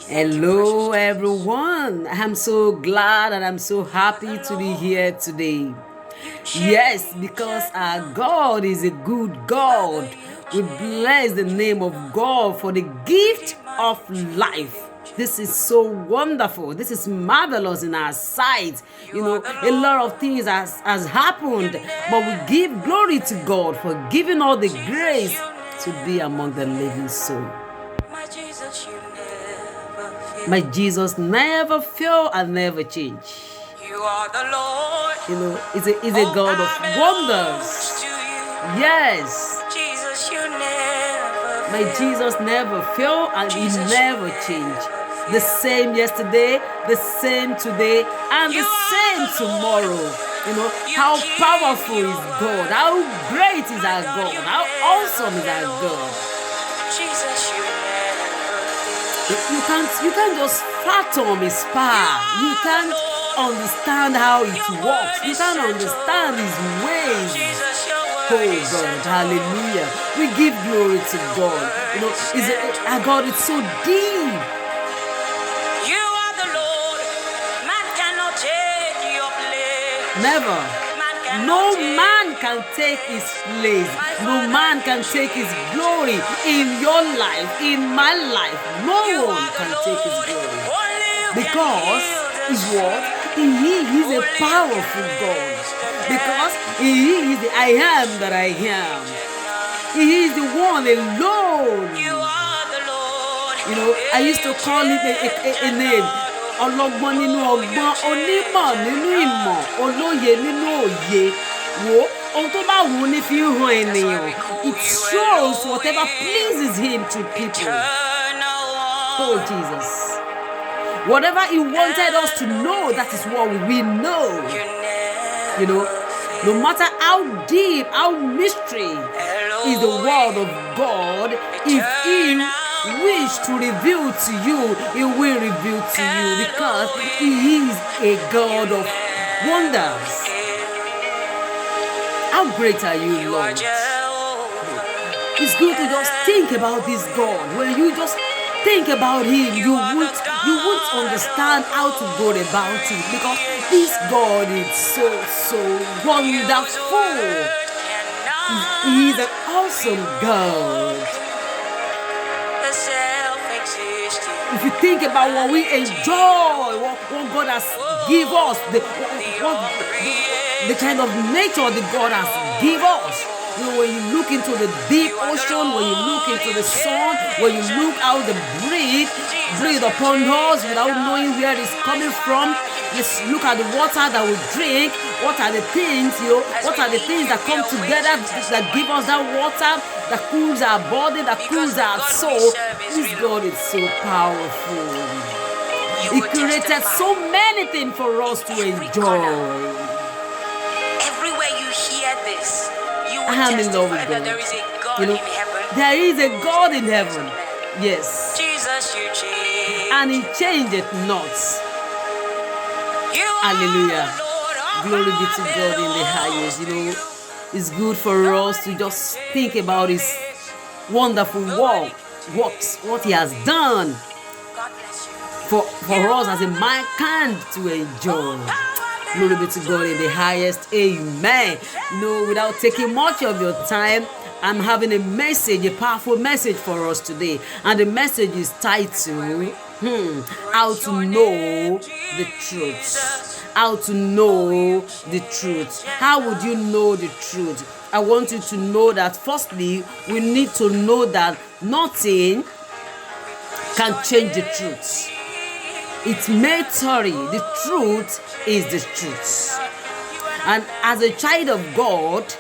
Hello, everyone. I'm so glad and I'm so happy to be here today. Yes, because our God is a good God. We bless the name of God for the gift of life. This is so wonderful. This is marvelous in our sight. A lot of things has happened, but we give glory to God for giving all the grace to be among the living soul. My Jesus never fail and never change. You are the Lord. He's a God of wonders. Yes. Jesus, you never My Jesus never fail and he never change. The same yesterday, the same today, and the same tomorrow. How powerful is God? How great is our God? How awesome is our God? Jesus, you You can't just fathom his power. You can't understand how it works. You can't understand his ways. Oh God, hallelujah. We give glory to God. Our God is so deep. You are the Lord. Man cannot take your place. Never. No man can take his place. No man can take his glory in your life, in my life. No one can take his glory. Because is what? He is a powerful God. Because he is the I am that I am. He is the one alone. I used to call him a name. Ọlọ́gbọ́n nínú ọgbọ́n, onímọ̀ nínú ìmọ̀, olóye nínú òye. Wo ohun tó bá wù ú ní fi ń hàn ènìyàn. It shows whatever pleases him to people. Oh Jesus. Whatever he wanted us to know, that is what we know. No matter how deep, how mystery is the word of God, if he wish to reveal to you, he will reveal to you because he is a God of wonders. How great are you, Lord? It's good to just think about this God. When you just think about him, you won't understand how to go about it because this God is so wonderful. He is an awesome God. If you think about what we enjoy, what God has given us, the kind of nature that God has given us. When you look into the deep ocean, when you look into the sun, when you look how the breathe upon us without knowing where it's coming from, just look at the water that we drink. What are the things, what are the things that come together that give us that water, that cools our body, that cools our soul? This God is so powerful. He created so many things for us to enjoy. Everywhere you hear this, I am in love with God. There is a God in heaven. There is a God in heaven. Yes. Jesus, you change. And he changeth not. Hallelujah. Glory be to God in the highest. It's good for us to just think about his wonderful works, what he has done for us as a mankind to enjoy. Glory be to God in the highest. Amen. Without taking much of your time, I'm having a message, a powerful message for us today. And the message is titled, How to Know the Truth. How to know the truth. How would you know the truth? I want you to know that firstly, we need to know that nothing can change the truth. It's mandatory. The truth is the truth. And as a child of God,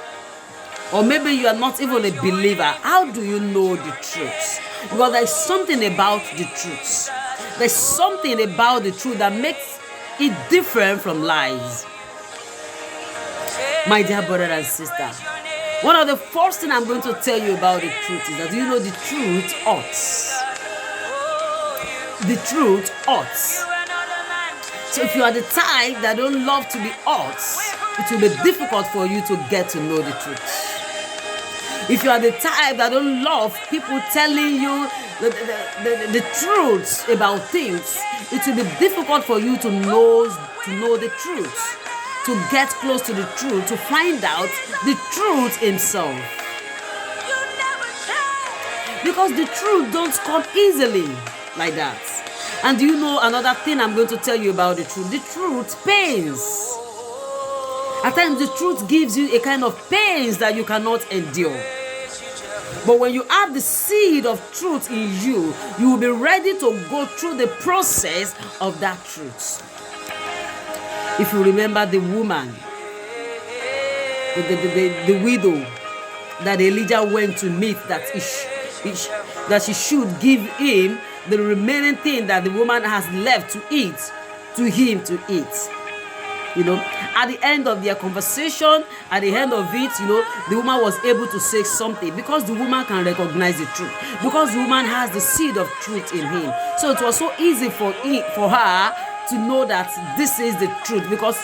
or maybe you are not even a believer, how do you know the truth? Because there's something about the truth. There's something about the truth that makes it different from lies. My dear brother and sister, one of the first things I'm going to tell you about the truth is that the truth hurts. The truth hurts. So if you are the type that don't love to be hurt, it will be difficult for you to get to know the truth. If you are the type that don't love people telling you the truths about things, it will be difficult for you to know the truth, to get close to the truth, to find out the truth himself. Because the truth don't come easily like that. And do you know another thing I'm going to tell you about the truth? The truth pains. At times the truth gives you a kind of pains that you cannot endure. But when you have the seed of truth in you, you will be ready to go through the process of that truth. If you remember the woman, the widow that Elijah went to meet, that she should give him the remaining thing that the woman has left to eat, to him to eat. At the end of their conversation, at the end of it, the woman was able to say something because the woman can recognize the truth, because the woman has the seed of truth in him. So it was so easy for her to know that this is the truth, because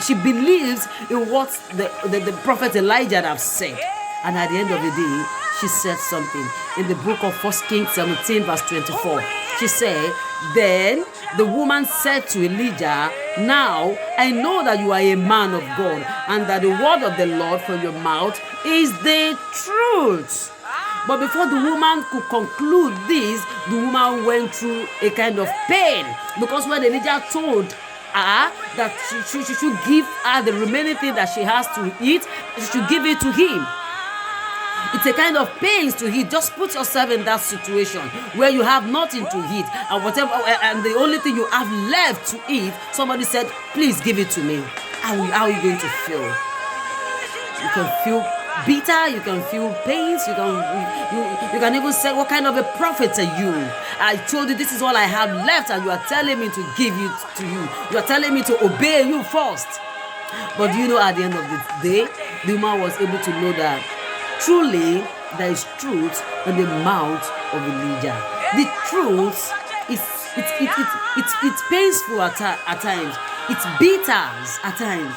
she believes in what the prophet Elijah have said. And at the end of the day, she said something. In the book of 1 Kings 17 verse 24, she said, "Then the woman said to Elijah, 'Now I know that you are a man of God, and that the word of the Lord from your mouth is the truth.'" But before the woman could conclude this, the woman went through a kind of pain, because when Elijah told her that she should give her the remaining thing that she has to eat, she should give it to him. It's a kind of pains to eat. Just put yourself in that situation where you have nothing to eat, and the only thing you have left to eat, somebody said, "Please give it to me." How are you going to feel? You can feel bitter, you can feel pains, you can even say, "What kind of a prophet are you? I told you this is all I have left, and you are telling me to give it to you. You are telling me to obey you first." But at the end of the day, the woman was able to know that truly there is truth in the mouth of Elijah. The truth it's painful at times. It's bitter at times.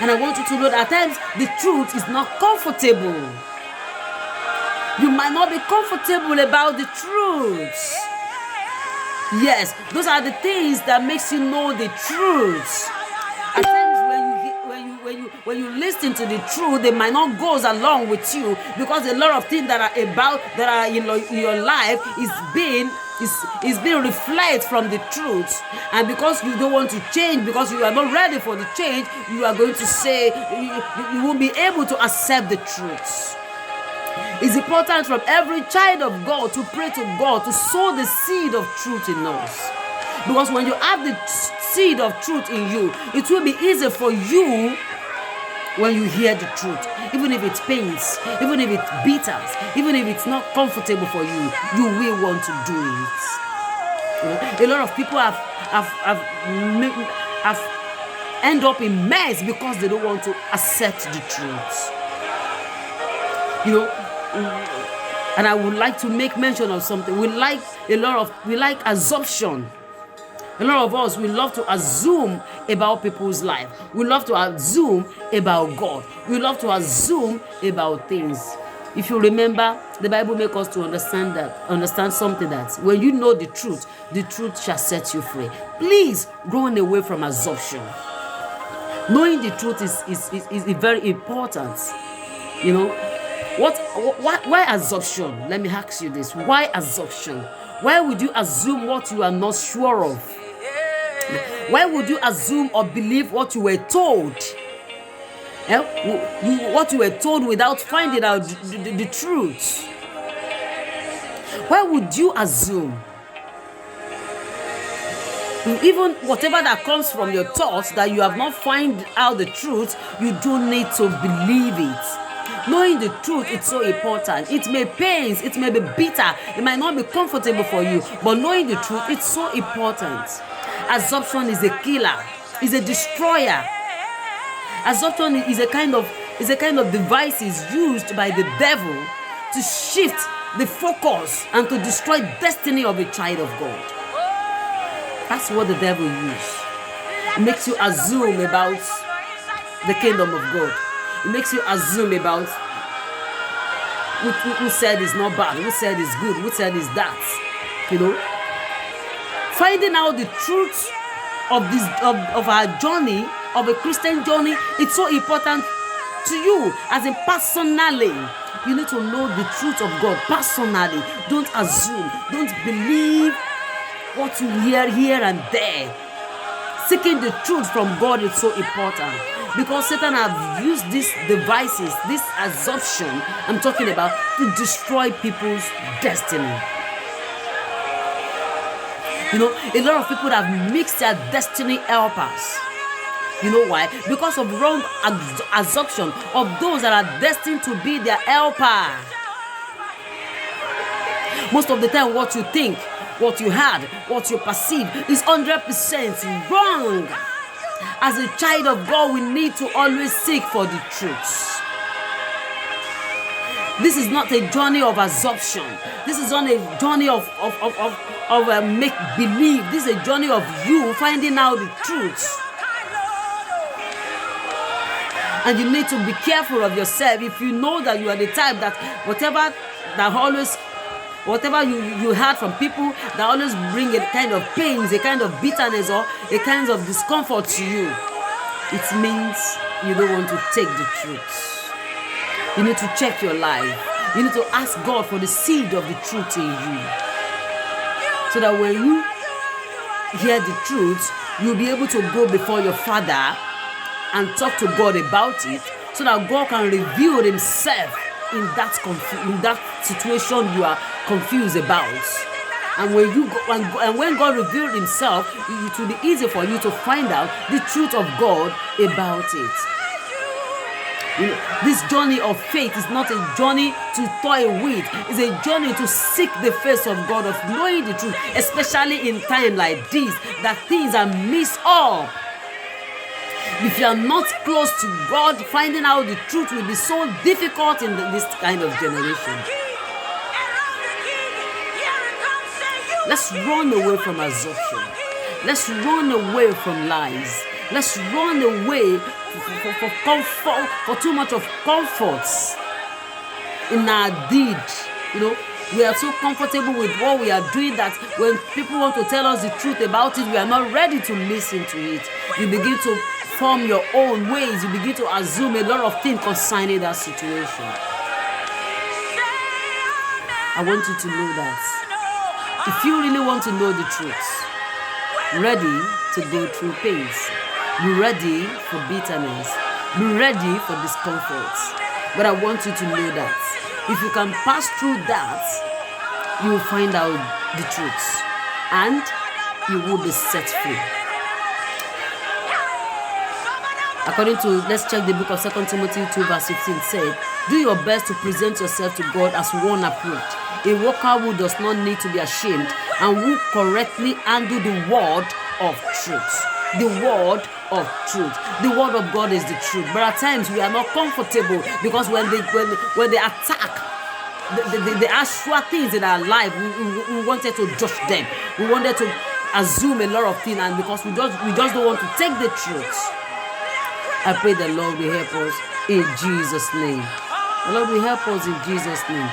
And I want you to know that at times the truth is not comfortable. You might not be comfortable about the truth. Yes, those are the things that makes you know the truth. At times when you listen to the truth, they might not go along with you, because a lot of things that are in your life is being reflected from the truth. And because you don't want to change, because you are not ready for the change, you are going to say you won't be able to accept the truth. It's important from every child of God to pray to God to sow the seed of truth in us. Because when you have the seed of truth in you, it will be easy for you when you hear the truth. Even if it pains, even if it bitters, even if it's not comfortable for you, you will want to do it. A lot of people have end up in mess because they don't want to accept the truth. And I would like to make mention of something. We like assumption. A lot of us, we love to assume about people's life. We love to assume about God. We love to assume about things. If you remember, the Bible makes us to understand something, that when you know the truth shall set you free. Please run away from assumption. Knowing the truth is very important. Why assumption? Let me ask you this. Why assumption? Why would you assume what you are not sure of? Why would you assume or believe what you were told? What you were told without finding out the truth? Why would you assume? Even whatever that comes from your thoughts that you have not found out the truth, you don't need to believe it. Knowing the truth is so important. It may pain, it may be bitter, it might not be comfortable for you, but knowing the truth, it's so important. Assumption is a killer, is a destroyer. Assumption is a kind of devices used by the devil to shift the focus and to destroy destiny of a child of God. That's what the devil uses. It makes you assume about the kingdom of God. It makes you assume about who said it's not bad, who said it's good, who said it's that. You know, finding out the truth of this of our journey, of a Christian journey, it's so important to you, as in personally. You need to know the truth of God personally. Don't assume, don't believe what you hear here and there. Seeking the truth from God is so important, because Satan have used these devices, this assumption I'm talking about, to destroy people's destiny. You know, a lot of people have mixed their destiny helpers. You know why? Because of wrong assumption of those that are destined to be their helper. Most of the time, what you think, what you had, what you perceive is 100% wrong. As a child of God, we need to always seek for the truth. This is not a journey of assumption. This is not a journey of make believe. This is a journey of you finding out the truth. And you need to be careful of yourself. If you know that you are the type that whatever you heard from people that always bring a kind of pains, a kind of bitterness, or a kind of discomfort to you, it means you don't want to take the truth. You need to check your life. You need to ask God for the seed of the truth in you, so that when you hear the truth, you'll be able to go before your Father and talk to God about it, so that God can reveal himself in that situation you are confused about. And when God revealed himself, it will be easy for you to find out the truth of God about it. You know, this journey of faith is not a journey to toy with. It's a journey to seek the face of God, of knowing the truth, especially in time like this, that things are mixed up. If you are not close to God, finding out the truth will be so difficult in this kind of generation. Let's run away from assumption. Let's run away from lies. Let's run away for comfort, for too much of comforts in our deed. You know, we are so comfortable with what we are doing that when people want to tell us the truth about it, we are not ready to listen to it. You begin to form your own ways. You begin to assume a lot of things concerning that situation. I want you to know that if you really want to know the truth, ready to go through pains, be ready for bitterness, be ready for discomfort. But I want you to know that if you can pass through that, you will find out the truth and you will be set free. According to, let's check the book of 2 Timothy 2 verse 15 said, do your best to present yourself to God as one approved, a worker who does not need to be ashamed and who correctly handle the word of truth. The word of truth. The word of God is the truth. But at times we are not comfortable, because when they attack the actual things in our life, we wanted to judge them. We wanted to assume a lot of things, and because we just don't want to take the truth. I pray the Lord will help us in Jesus' name. The Lord will help us in Jesus' name.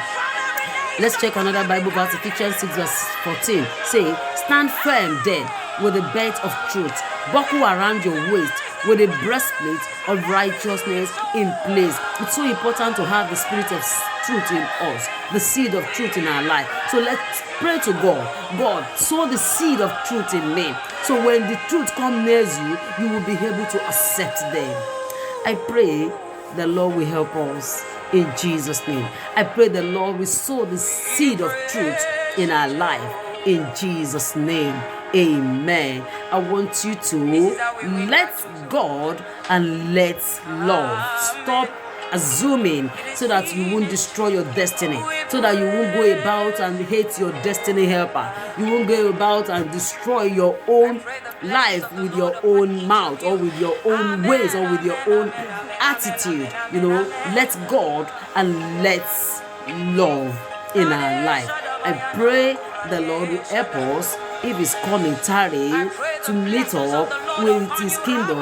Let's check another Bible verse, Ephesians 6 verse 14. Say, stand firm then with the belt of truth, buckle around your waist with a breastplate of righteousness in place. It's so important to have the spirit of truth in us, the seed of truth in our life. So let's pray to God. God, sow the seed of truth in me. So when the truth comes near you, you will be able to accept them. I pray the Lord will help us in Jesus' name. I pray the Lord will sow the seed of truth in our life in Jesus' name. Amen. I want you to let God and let love. Stop assuming, so that you won't destroy your destiny, so that you won't go about and hate your destiny helper. You won't go about and destroy your own life with your own mouth, or with your own ways, or with your own attitude. You know, let God and let's love in our life. I pray the Lord will help us, if He's coming tarry, to meet up with His kingdom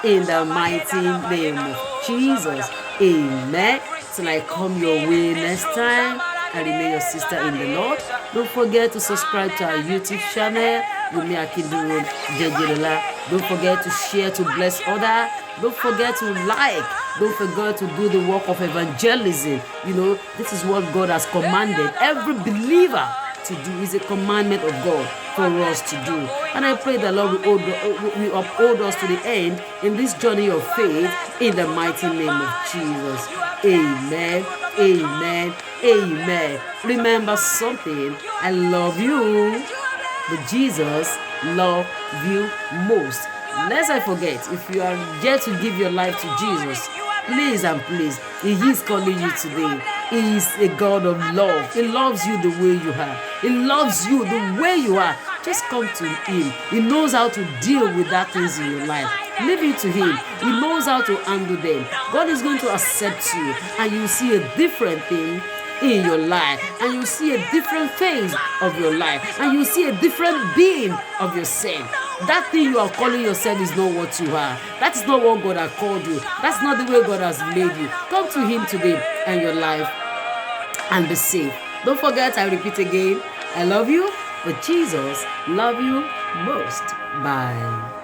in the mighty name of Jesus. Amen. till I come your way next time. I remain your sister in the Lord. Don't forget to subscribe to our YouTube channel, Wunmi Akinduro Jejelola. Don't forget to share to bless others. Don't forget to like. Don't forget to do the work of evangelism. You know, this is what God has commanded every believer to do. Is a commandment of God for us to do. And I pray the Lord will uphold us to the end in this journey of faith in the mighty name of Jesus. Amen. Amen. Amen. Remember something. I love you, but Jesus loves you most. Lest I forget, if you are yet to give your life to Jesus, please and please, He is calling you today. He is a God of love. He loves you the way you are. He loves you the way you are. Just come to Him. He knows how to deal with that things in your life. Leave it to Him. He knows how to handle them. God is going to accept you, and you see a different thing in your life, and you see a different phase of your life, and you see a different being of yourself. That thing you are calling yourself is not what you are. That is not what God has called you. That's not the way God has made you. Come to Him today and your life and be safe. Don't forget, I repeat again, I love you, but Jesus loves you most. Bye.